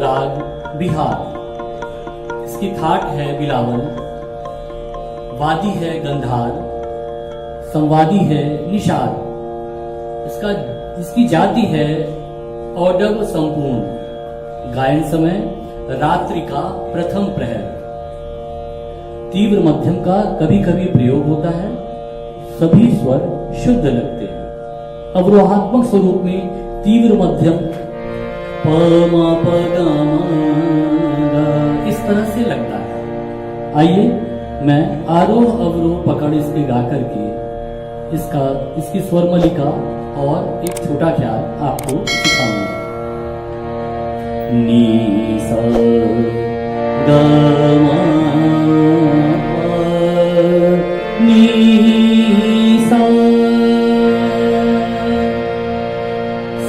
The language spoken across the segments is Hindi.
राग बिहार। इसकी थाट है बिलावल, वादी है गंधार, संवादी है निषाद। इसकी जाति है औडव संपूर्ण। गायन समय रात्रि का प्रथम प्रहर। तीव्र मध्यम का कभी कभी प्रयोग होता है। सभी स्वर शुद्ध लगते हैं। अवरोहात्मक स्वरूप में तीव्र मध्यम प म प ग म ग इस तरह से लगता है। आइए मैं आरोह अवरोह पकड़ इसके गा करके इसकी स्वर मलिका और एक छोटा ख्याल आपको सिखाऊंगा। नी सा ग म नी सा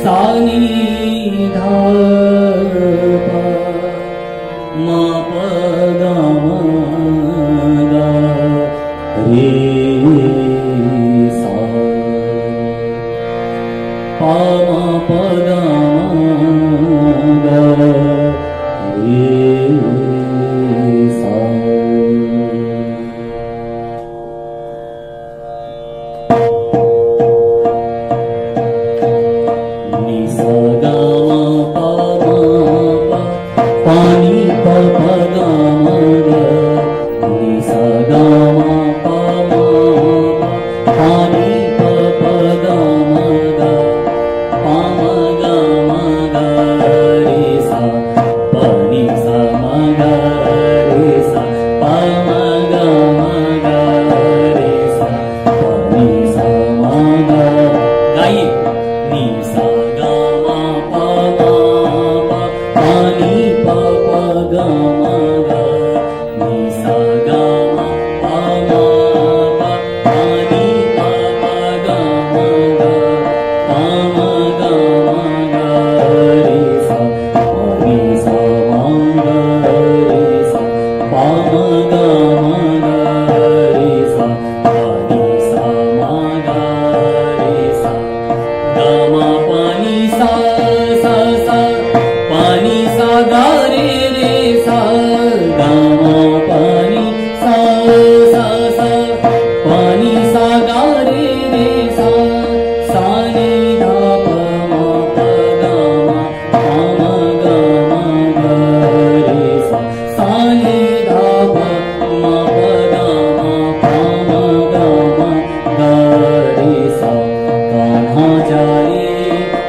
सा नी धा पा म प ग म ग रे सा पा म प ग म ग रे सा।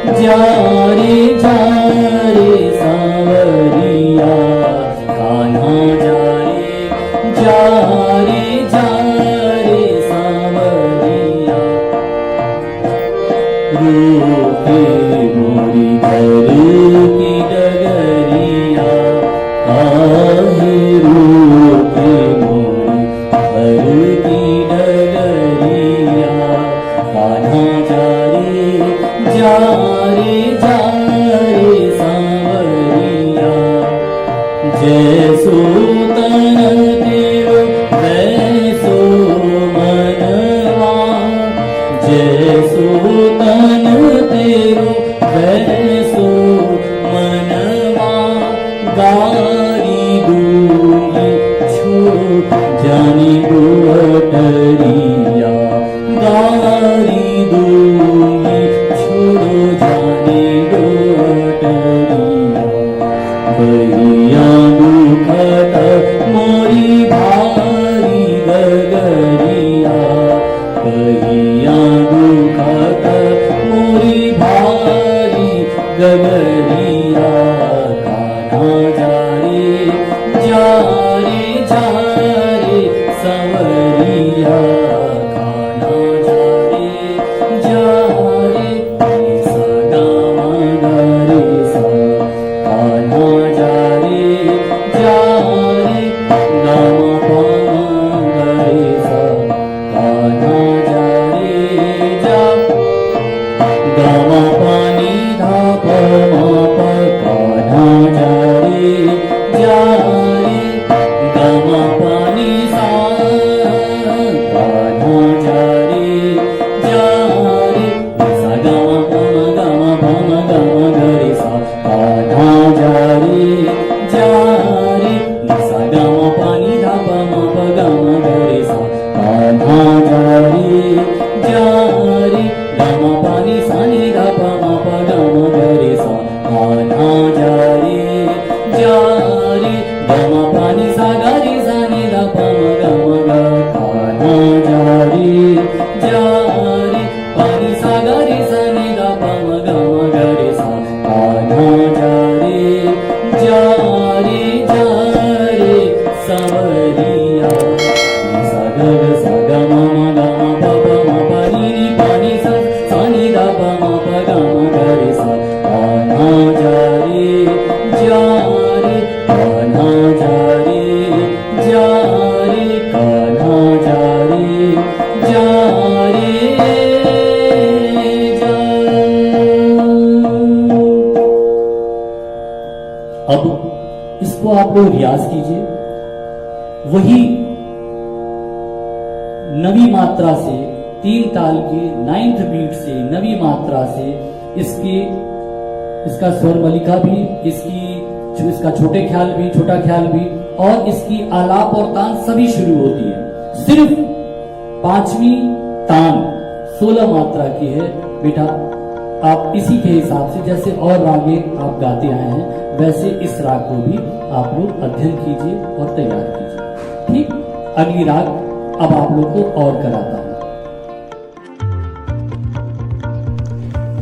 जा रे वही नवी मात्रा से 3 ताल की 9th बीट से नवी मात्रा से इसका स्वर मलिका भी, इसका छोटे ख्याल भी, छोटा ख्याल भी, और इसकी आलाप और तान सभी शुरू होती है। सिर्फ 5वीं तान 16 मात्रा की है बेटा। आप इसी के हिसाब से जैसे और रागे आप गाते आए हैं वैसे इस राग को भी आप लोग अध्ययन कीजिए और तैयार कीजिए। ठीक, अगली राग अब आप लोग को और कराता हूं।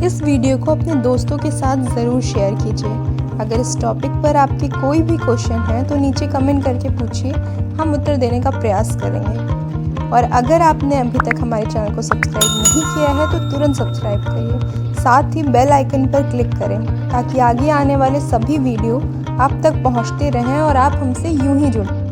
इस वीडियो को अपने दोस्तों के साथ ज़रूर शेयर कीजिए। अगर इस टॉपिक पर आपके कोई भी क्वेश्चन है तो नीचे कमेंट करके पूछिए, हम उत्तर देने का प्रयास करेंगे। और अगर आपने अभी तक हमारे चैनल को सब्सक्राइब नहीं किया है तो तुरंत सब्सक्राइब करिए, साथ ही बेल आइकन पर क्लिक करें ताकि आगे आने वाले सभी वीडियो आप तक पहुंचते रहें और आप हमसे यूं ही जुड़ें।